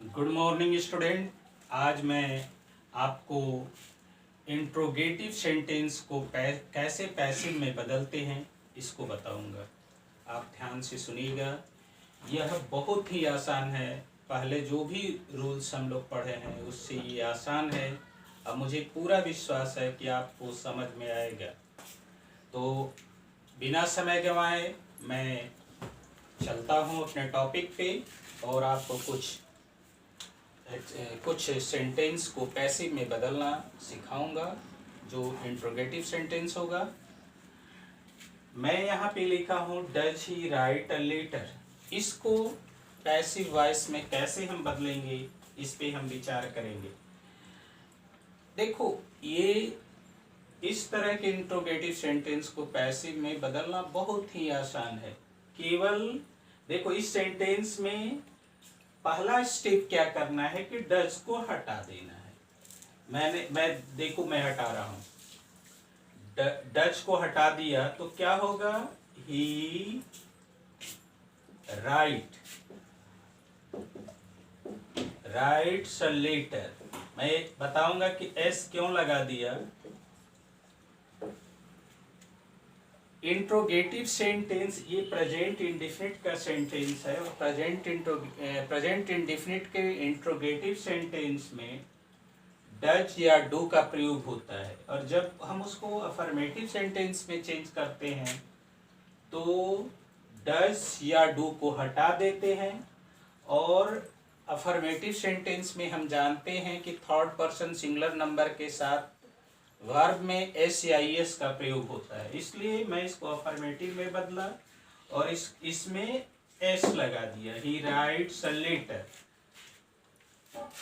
Good morning student. आज मैं आपको इंट्रोगेटिव सेंटेंस को कैसे पैसिव में बदलते हैं इसको बताऊंगा। आप ध्यान से सुनिएगा। यह बहुत ही आसान है। पहले जो भी रूल्स हम लोग पढ़े हैं उससे ये आसान है। अब मुझे पूरा विश्वास है कि आपको समझ में आएगा। तो बिना समय गंवाए मैं चलता हूँ अपने टॉपिक पे और आपको कुछ सेंटेंस को पैसिव में बदलना सिखाऊंगा जो इंट्रोगेटिव सेंटेंस होगा। मैं यहाँ पे लिखा हूँ does he write a letter. इसको पैसिव वॉइस में कैसे हम बदलेंगे इस पे हम विचार करेंगे। देखो, ये इस तरह के इंट्रोगेटिव सेंटेंस को पैसिव में बदलना बहुत ही आसान है। केवल देखो, इस सेंटेंस में पहला स्टेप क्या करना है कि डज को हटा देना है। मैं हटा रहा हूं। डज को हटा दिया तो क्या होगा? He writes a letter. मैं बताऊंगा कि एस क्यों लगा दिया। इंट्रोगेटिव सेंटेंस ये प्रेजेंट इंडेफिनिट का सेंटेंस है और प्रेजेंट इंडेफिनिट के इंट्रोगेटिव सेंटेंस में डज या डू का प्रयोग होता है। और जब हम उसको अफर्मेटिव सेंटेंस में चेंज करते हैं तो डज या डू को हटा देते हैं। और अफर्मेटिव सेंटेंस में हम जानते हैं कि थर्ड पर्सन सिंगुलर नंबर के साथ वर्ब में एस या एस का प्रयोग होता है। इसलिए मैं इसको अफर्मेटिव में बदला और इसमें एस लगा दिया। He writes a letter.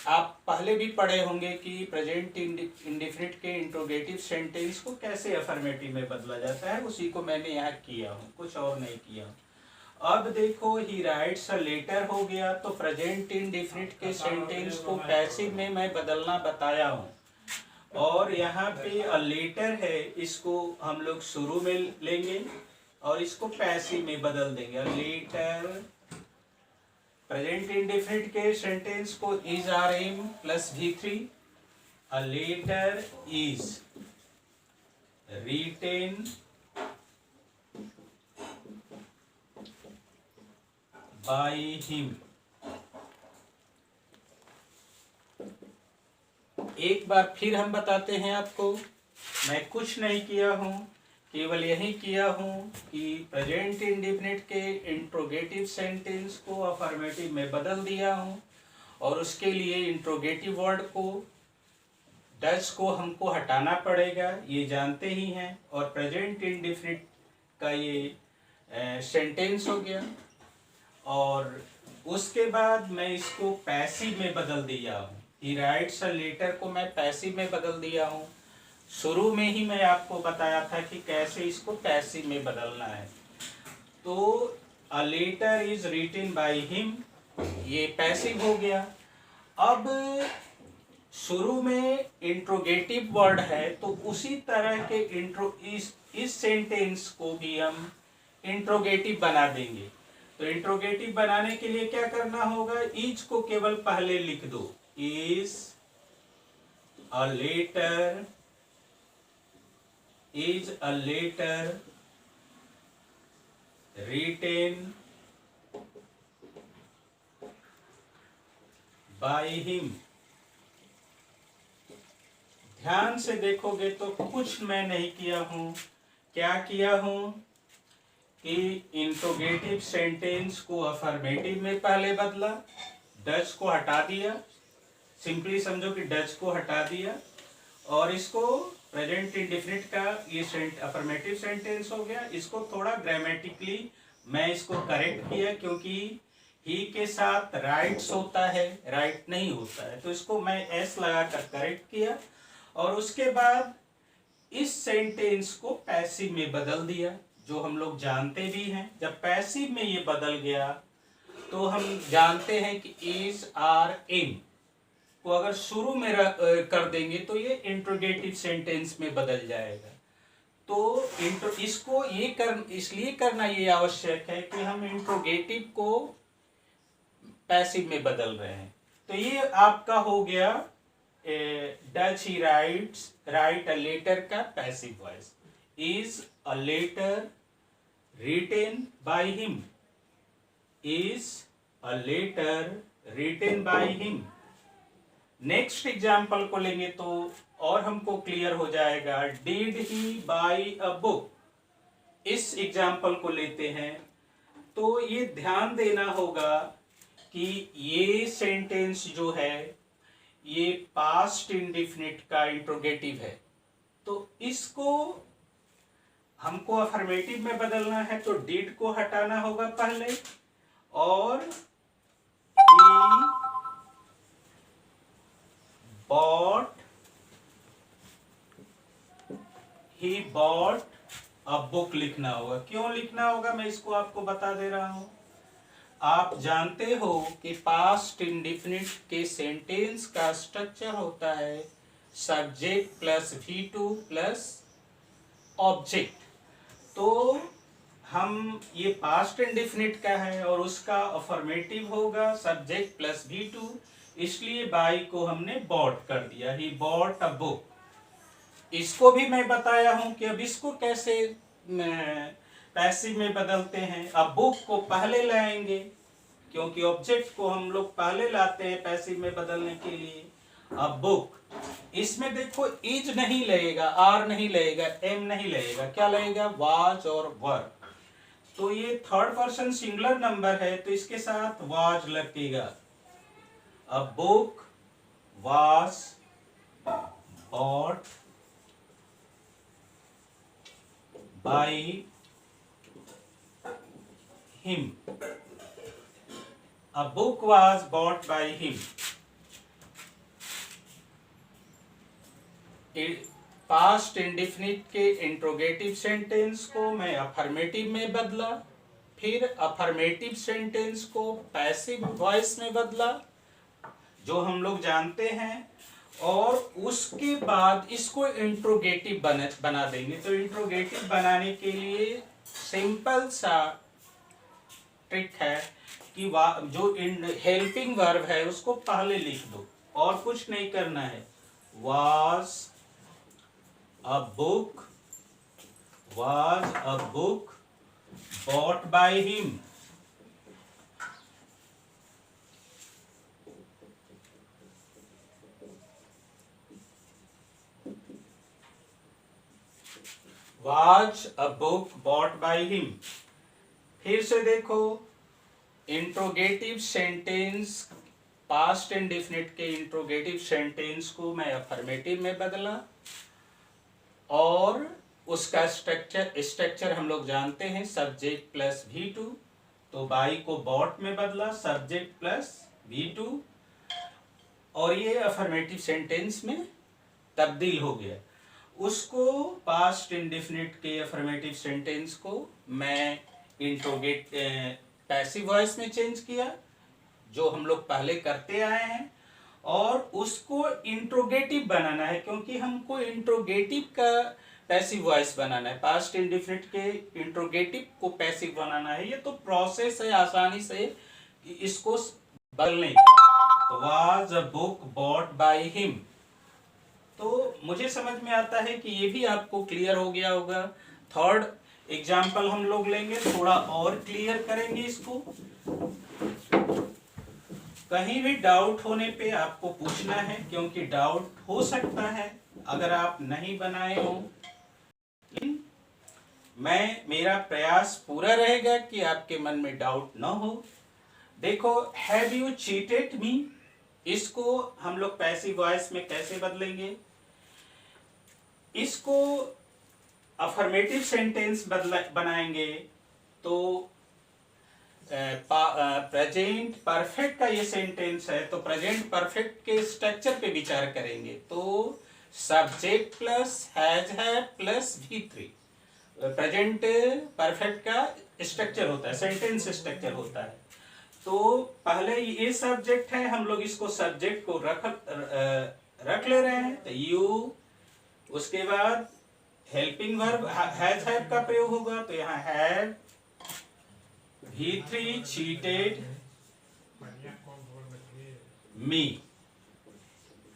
आप पहले भी पढ़े होंगे कि प्रेजेंट इंडेफिनिट के इंट्रोगेटिव सेंटेंस को कैसे अफर्मेटिव में बदला जाता है, उसी को मैंने यहाँ किया हूँ, कुछ और नहीं किया हूँ। अब देखो, ही राइट्स अ लेटर हो गया तो प्रेजेंट इंडेफिनिट के सेंटेंस को पैसिव में मैं बदलना बताया हूँ। और यहाँ पे अ लेटर है, इसको हम लोग शुरू में लेंगे और इसको पैसिव में बदल देंगे। अ लेटर, प्रेजेंट इंडेफिनिट के सेंटेंस को is are am plus V3। A letter is written by him. एक बार फिर हम बताते हैं आपको, मैं कुछ नहीं किया हूं, केवल यही किया हूं कि प्रेजेंट इंडेफिनिट के इंट्रोगेटिव सेंटेंस को अफर्मेटिव में बदल दिया हूं और उसके लिए इंट्रोगेटिव वर्ड को डज को हमको हटाना पड़ेगा, ये जानते ही हैं। और प्रेजेंट इंडेफिनिट का ये सेंटेंस हो गया। और उसके बाद मैं इसको पैसिव में बदल दिया हूँ। ही राइट्स अ लेटर को मैं पैसिव में बदल दिया हूँ। शुरू में ही मैं आपको बताया था कि कैसे इसको पैसिव में बदलना है। तो a letter is written by him, ये पैसिव हो गया। अब शुरू में इंट्रोगेटिव वर्ड है तो उसी तरह के इस सेंटेंस को भी हम इंट्रोगेटिव बना देंगे। तो इंट्रोगेटिव बनाने के लिए क्या करना होगा? इज को केवल पहले लिख दो। Is a letter, is a letter written by him. ध्यान से देखोगे तो कुछ मैं नहीं किया हूं। क्या किया हूं कि इंट्रोगेटिव सेंटेंस को अफर्मेटिव में पहले बदला, डज को हटा दिया। सिंपली समझो कि डज को हटा दिया और इसको प्रेजेंट इंडेफिनिट का ये अफर्मेटिव सेंटेंस हो गया। इसको थोड़ा ग्रामेटिकली मैं इसको करेक्ट किया, क्योंकि ही के साथ राइट्स होता है, राइट नहीं होता है, तो इसको मैं एस लगाकर करेक्ट किया। और उसके बाद इस सेंटेंस को पैसिव में बदल दिया, जो हम लोग जानते भी हैं। जब पैसिव में ये बदल गया तो हम जानते हैं कि इज आर एम को अगर शुरू में कर देंगे तो ये इंट्रोगेटिव सेंटेंस में बदल जाएगा। तो इसको इसलिए करना ये आवश्यक है कि हम इंट्रोगेटिव को पैसिव में बदल रहे हैं। तो ये आपका हो गया does he write a letter का passive voice. Is a letter written by him, is a letter written by him. Next example को लेंगे तो और हमको क्लियर हो जाएगा। Did he buy a book, इस एग्जाम्पल को लेते हैं तो ये ध्यान देना होगा कि ये सेंटेंस जो है ये पास्ट इंडेफिनिट का इंट्रोगेटिव है, तो इसको हमको अफर्मेटिव में बदलना है तो डिड को हटाना होगा पहले, और he bought अ बुक लिखना होगा। क्यों लिखना होगा मैं इसको आपको बता दे रहा हूं। आप जानते हो कि पास्ट इंडेफिनिट के सेंटेंस का स्ट्रक्चर होता है subject plus V2 plus object. तो हम ये पास्ट इंडेफिनिट का है और उसका अफर्मेटिव होगा सब्जेक्ट प्लस V2, इसलिए बाई को हमने बॉट कर दिया, ही बॉट अ बुक। इसको भी मैं बताया हूं कि अब इसको कैसे पैसिव में बदलते हैं। अब बुक को पहले लाएंगे क्योंकि ऑब्जेक्ट को हम लोग पहले लाते हैं पैसिव में बदलने के लिए। अब बुक, इसमें देखो इज नहीं लगेगा, आर नहीं लगेगा, एम नहीं लगेगा, क्या लगेगा वाज और वर। तो ये थर्ड पर्सन सिंगुलर नंबर है तो इसके साथ वाज लगेगा। अब book was bought by him, a book was bought by him। Past indefinite के इंट्रोगेटिव सेंटेंस को मैं अफर्मेटिव में बदला, फिर अफर्मेटिव सेंटेंस को पैसिव वॉइस में बदला जो हम लोग जानते हैं, और उसके बाद इसको इंट्रोगेटिव बना देंगे। तो इंट्रोगेटिव बनाने के लिए सिंपल सा ट्रिक है कि जो हेल्पिंग वर्ब है उसको पहले लिख दो और कुछ नहीं करना है। was a book bought by him। was a book bought by him। फिर से देखो इंट्रोगेटिव सेंटेंस, पास्ट इंडेफिनिट के इंट्रोगेटिव सेंटेंस को मैं अफर्मेटिव में बदला और उसका स्ट्रक्चर हम लोग जानते हैं सब्जेक्ट प्लस V2, तो बाई को बॉट में बदला सब्जेक्ट प्लस V2 और ये अफर्मेटिव सेंटेंस में तब्दील हो गया। उसको पास्ट इंडेफिनिट के अफर्मेटिव सेंटेंस को मैं इंट्रोगेट पैसिव वॉइस में चेंज किया जो हम लोग पहले करते आए हैं, और उसको इंट्रोगेटिव बनाना है क्योंकि हमको इंट्रोगेटिव का पैसिव वॉइस बनाना है। पास्ट इंडेफिनिट के इंट्रोगेटिव को पैसिव बनाना है। ये तो प्रोसेस है आसानी से इसको बदलने का। तो was a book bought by him. तो मुझे समझ में आता है कि ये भी आपको क्लियर हो गया होगा। थर्ड एग्जाम्पल हम लोग लेंगे, थोड़ा और क्लियर करेंगे इसको। कहीं भी डाउट होने पे आपको पूछना है क्योंकि डाउट हो सकता है अगर आप नहीं बनाए हो। मेरा प्रयास पूरा रहेगा कि आपके मन में डाउट न हो। देखो हैव यू चीटेड मी, इसको हम लोग पैसिव वॉइस में कैसे बदलेंगे। इसको अफर्मेटिव सेंटेंस बनाएंगे तो प्रेजेंट परफेक्ट का ये सेंटेंस है तो प्रेजेंट परफेक्ट के स्ट्रक्चर पे विचार करेंगे। तो सब्जेक्ट प्लस हैज है प्लस V3 प्रेजेंट परफेक्ट का स्ट्रक्चर होता है, सेंटेंस स्ट्रक्चर होता है। तो पहले ये सब्जेक्ट है, हम लोग इसको सब्जेक्ट को रख ले रहे हैं तो यू, उसके बाद हेल्पिंग वर्ब हैज हैव का प्रयोग होगा तो यहाँ हैव V3 cheated मी।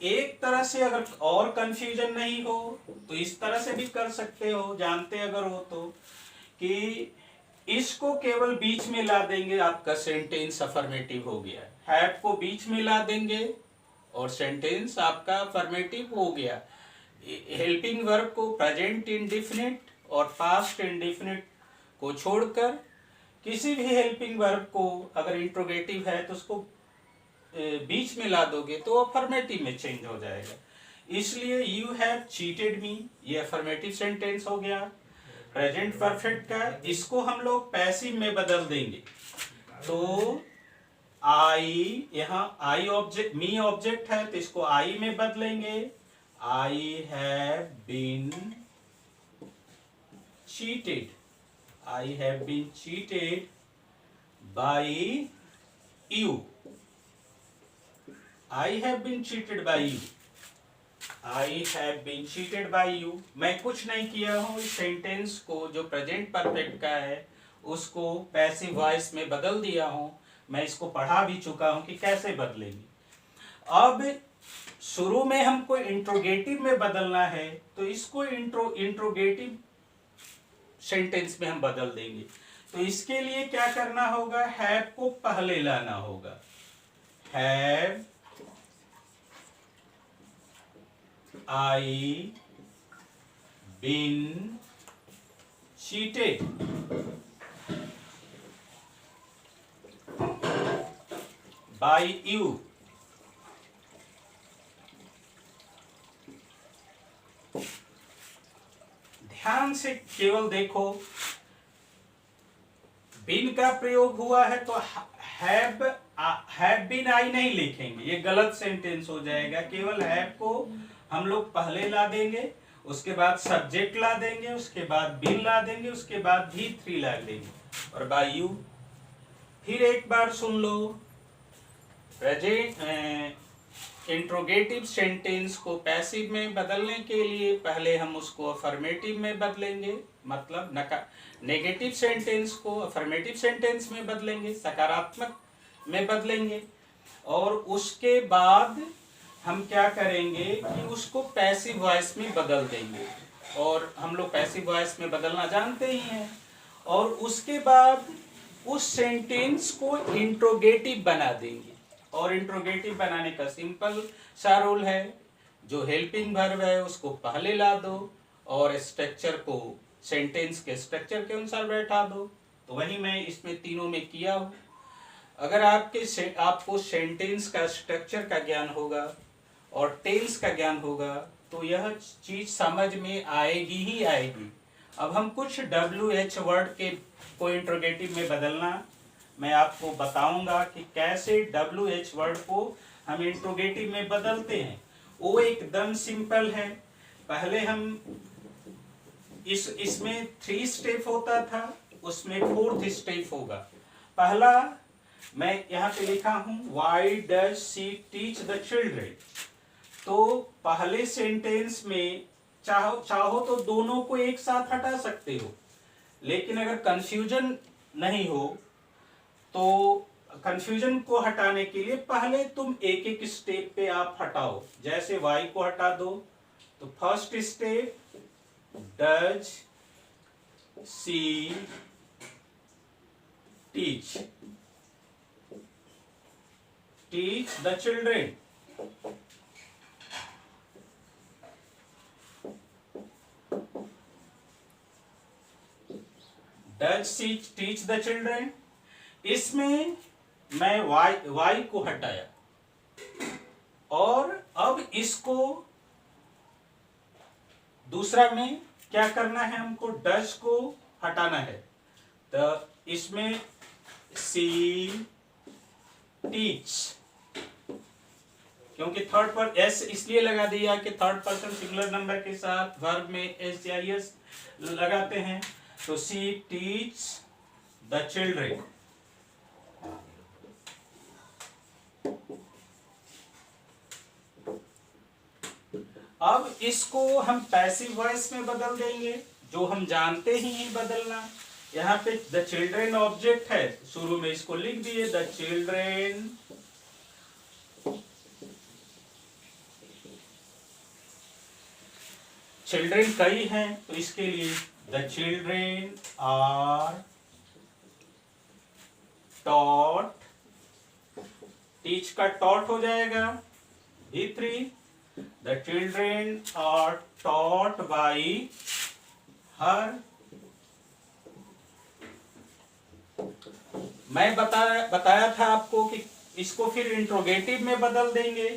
एक तरह से अगर और कंफ्यूजन नहीं हो तो इस तरह से भी कर सकते हो, जानते अगर हो तो, कि इसको केवल बीच में ला देंगे, आपका सेंटेंस अफर्मेटिव हो गया। हैव को बीच में ला देंगे और सेंटेंस आपका अफर्मेटिव हो गया। हेल्पिंग वर्ब को प्रेजेंट इंडेफिनिट और पास्ट इंडेफिनिट को छोड़कर किसी भी हेल्पिंग वर्ब को अगर इंट्रोगेटिव है तो उसको बीच में ला दोगे तो अफर्मेटिव में चेंज हो जाएगा। इसलिए यू हैव चीटेड मी, ये अफर्मेटिव सेंटेंस हो गया प्रेजेंट परफेक्ट का। इसको हम लोग पैसिव में बदल देंगे। तो आई, यहाँ आई ऑब्जेक्ट, मी ऑब्जेक्ट है तो इसको आई में बदलेंगे। I have been cheated, I have been cheated by you, I have been cheated by you, I have been cheated by you. मैं कुछ नहीं किया हूं, इस सेंटेंस को जो प्रेजेंट परफेक्ट का है उसको पैसिव वॉइस में बदल दिया हूं। मैं इसको पढ़ा भी चुका हूं कि कैसे बदलेंगे। अब शुरू में हमको इंट्रोगेटिव में बदलना है तो इसको इंट्रोगेटिव सेंटेंस में हम बदल देंगे। तो इसके लिए क्या करना होगा, हैव को पहले लाना होगा। Have I been cheated by you. ध्यान से केवल देखो, बीन का प्रयोग हुआ है तो हैव बीन आई नहीं लिखेंगे, ये गलत सेंटेंस हो जाएगा। केवल हैव को हम लोग पहले ला देंगे, उसके बाद सब्जेक्ट ला देंगे, उसके बाद बीन ला देंगे, उसके बाद भी थ्री ला देंगे और बाय यू। फिर एक बार सुन लो, प्रेजेंट इंट्रोगेटिव सेंटेंस को पैसिव में बदलने के लिए पहले हम उसको अफर्मेटिव में बदलेंगे, मतलब नेगेटिव सेंटेंस को अफर्मेटिव सेंटेंस में बदलेंगे, सकारात्मक में बदलेंगे। और उसके बाद हम क्या करेंगे कि उसको पैसिव वॉइस में बदल देंगे, और हम लोग पैसिव वॉइस में बदलना जानते ही हैं। और उसके बाद उस सेंटेंस को इंट्रोगेटिव बना देंगे। और इंट्रोगेटिव बनाने का सिंपल सा रूल है, जो हेल्पिंग वर्ब है उसको पहले ला दो और स्ट्रक्चर को सेंटेंस के स्ट्रक्चर के अनुसार बैठा दो। तो वही मैं इसमें तीनों में किया हूँ। अगर आपको सेंटेंस का स्ट्रक्चर का ज्ञान होगा और टेंस का ज्ञान होगा तो यह चीज समझ में आएगी ही आएगी। अब हम कुछ WH वर्ड के को इंट्रोगेटिव में बदलना मैं आपको बताऊंगा कि कैसे WH वर्ड को हम इंट्रोगेटिव में बदलते हैं। वो एकदम सिंपल है। पहले हम इसमें 3 स्टेप होता था, उसमें 4th स्टेप होगा। पहला मैं यहाँ पे लिखा हूं, why does she teach the children. तो पहले सेंटेंस में चाहो तो दोनों को एक साथ हटा सकते हो, लेकिन अगर कंफ्यूजन नहीं हो तो कंफ्यूजन को हटाने के लिए पहले तुम एक एक स्टेप पे आप हटाओ। जैसे वाई को हटा दो तो first step, does she teach the children. Does she teach the children. इसमें मैं वाई को हटाया और अब इसको दूसरा में क्या करना है, हमको डज को हटाना है। तो इसमें सी टीच, क्योंकि थर्ड पर एस इसलिए लगा दिया कि थर्ड पर्सन सिंगुलर नंबर के साथ वर्ब में एस या एस लगाते हैं। तो सी टीच द चिल्ड्रेन। अब इसको हम पैसिव वॉइस में बदल देंगे, जो हम जानते ही हैं बदलना। यहाँ पे द चिल्ड्रेन ऑब्जेक्ट है, शुरू में इसको लिख दिए द चिल्ड्रेन चिल्ड्रेन कई हैं तो इसके लिए the children are taught, teach का टॉट हो जाएगा V3, the children are taught by her. मैं बताया था आपको कि इसको फिर इंट्रोगेटिव में बदल देंगे,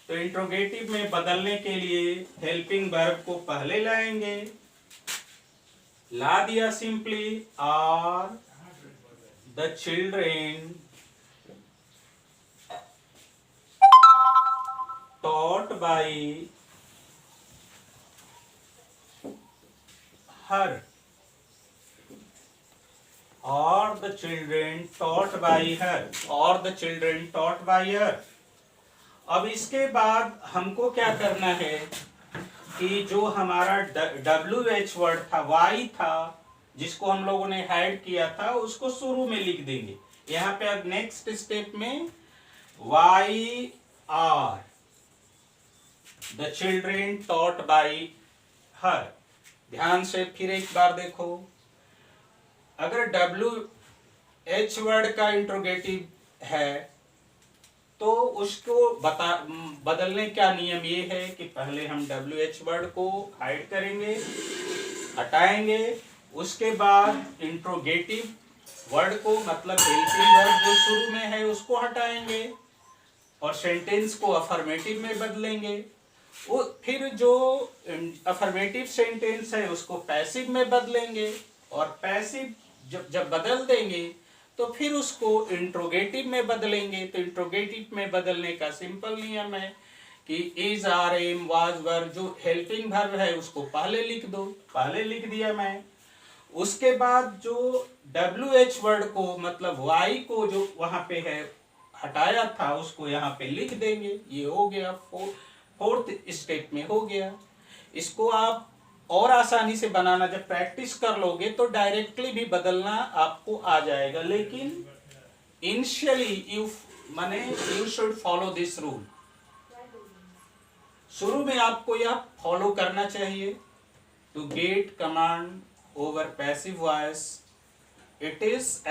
तो इंट्रोगेटिव में बदलने के लिए हेल्पिंग वर्ब को पहले लाएंगे, ला दिया simply are the children taught by her, or the children taught by her, or the children taught by her। अब इसके बाद हमको क्या करना है कि जो हमारा WH वर्ड था, वाई था, जिसको हम लोगों ने हाइड किया था, उसको शुरू में लिख देंगे। यहाँ पे अब नेक्स्ट स्टेप में why are the children taught by her. ध्यान से फिर एक बार देखो, अगर WH वर्ड का इंट्रोगेटिव है तो उसको बदलने का नियम ये है कि पहले हम WH वर्ड को हाइड करेंगे, हटाएंगे, उसके बाद इंट्रोगेटिव वर्ड को, मतलब हेल्पिंग वर्ब जो शुरू में है उसको हटाएंगे और सेंटेंस को अफर्मेटिव में बदलेंगे। वो फिर जो अफर्मेटिव सेंटेंस है उसको पैसिव में बदलेंगे और पैसिव जब बदल देंगे तो फिर उसको इंट्रोगेटिव में बदलेंगे। तो इंट्रोगेटिव में बदलने का सिंपल नियम है कि इज, आर, एम, वाज, वर, जो हेल्पिंग वर्ब है उसको पहले लिख दो, पहले लिख दिया मैं। उसके बाद जो WH वर्ड को, मतलब वाई को जो वहां पे है हटाया था, उसको यहाँ पे लिख देंगे। ये हो गया, फोर्थ स्टेप में हो गया। इसको आप और आसानी से बनाना, जब प्रैक्टिस कर लोगे तो डायरेक्टली भी बदलना आपको आ जाएगा, लेकिन initially you should follow this rule. शुरू में आपको यह फॉलो करना चाहिए। To get command over passive voice, it is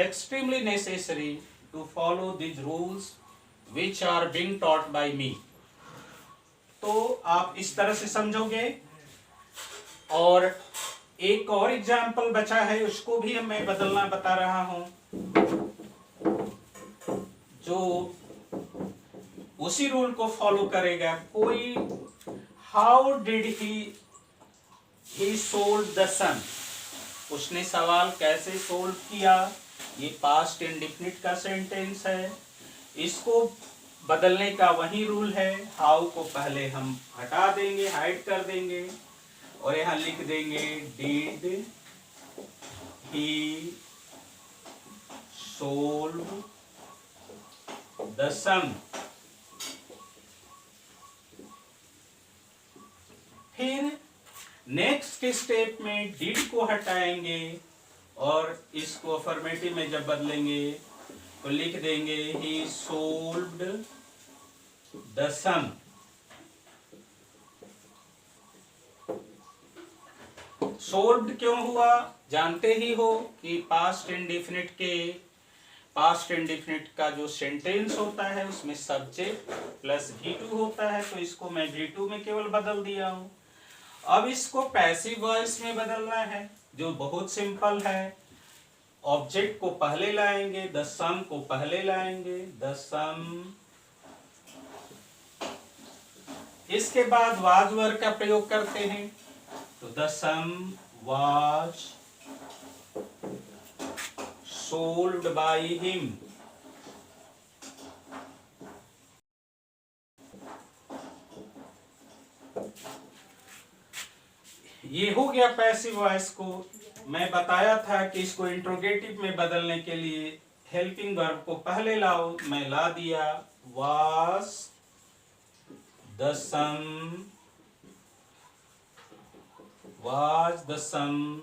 extremely necessary to follow these rules which are being taught by me। तो आप इस तरह से समझोगे। और एक और एग्जाम्पल बचा है, उसको भी मैं बदलना बता रहा हूं, जो उसी रूल को फॉलो करेगा। कोई how did he solve the sum, उसने सवाल कैसे सोल्व किया। ये पास्ट इंडेफिनिट का सेंटेंस है, इसको बदलने का वही रूल है। हाउ को पहले हम हटा देंगे, हाइड कर देंगे और यहां लिख देंगे डिड ही सोल्व द सम। फिर नेक्स्ट स्टेप में डिड को हटाएंगे और इसको अफर्मेटिव में जब बदलेंगे तो लिख देंगे ही सोल्व्ड द सम। सोल्व्ड क्यों हुआ जानते ही हो कि पास्ट इंडेफिनिट का जो सेंटेंस होता है उसमें सब्जेक्ट प्लस V2 होता है, तो इसको मैं V2 में केवल बदल दिया हूं। अब इसको पैसिव वॉइस में बदलना है, जो बहुत सिंपल है। ऑब्जेक्ट को पहले लाएंगे, द सम को पहले लाएंगे, द सम। इसके बाद वाज वर्ब का प्रयोग करते हैं, तो the sum was solved by him. ये हो गया पैसिव वॉइस को। मैं बताया था कि इसको इंट्रोगेटिव में बदलने के लिए हेल्पिंग वर्ब को पहले लाओ, मैं ला दिया was the sum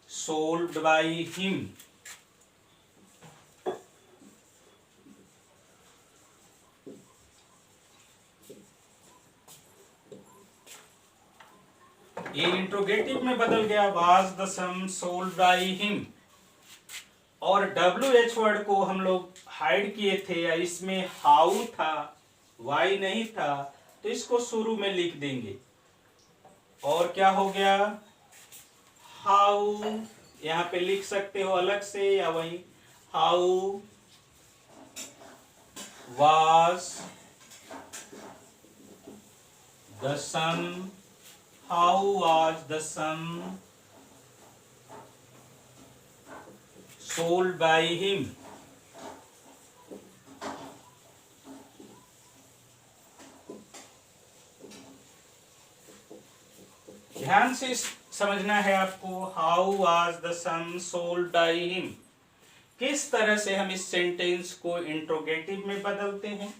solved by him. ये इंट्रोगेटिव में बदल गया, was the sum solved by him. और WH वर्ड को हम लोग हाइड किए थे, या इसमें हाउ था, वाई नहीं था, तो इसको शुरू में लिख देंगे। और क्या हो गया, हाउ, यहाँ पे लिख सकते हो अलग से या वही, how was the sum, how was the sum solved by him. ध्यान से समझना है आपको, how was the sum solved by him. किस तरह से हम इस सेंटेंस को इंट्रोगेटिव में बदलते हैं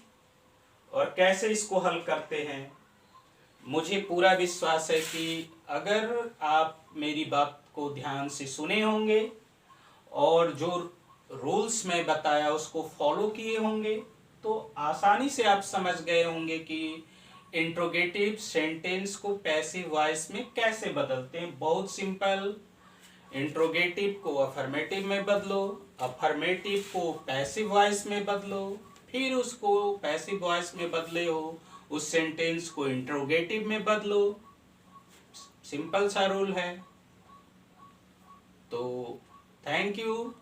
और कैसे इसको हल करते हैं। मुझे पूरा विश्वास है कि अगर आप मेरी बात को ध्यान से सुने होंगे और जो रूल्स मैं बताया उसको फॉलो किए होंगे, तो आसानी से आप समझ गए होंगे कि इंट्रोगेटिव सेंटेंस को पैसिव वॉइस में कैसे बदलते हैं। बहुत सिंपल, इंट्रोगेटिव को अफर्मेटिव में बदलो, अफर्मेटिव को पैसिव वॉइस में बदलो, फिर उसको पैसिव वॉइस में बदले हो उस सेंटेंस को इंट्रोगेटिव में बदलो। सिंपल सा रूल है। तो थैंक यू।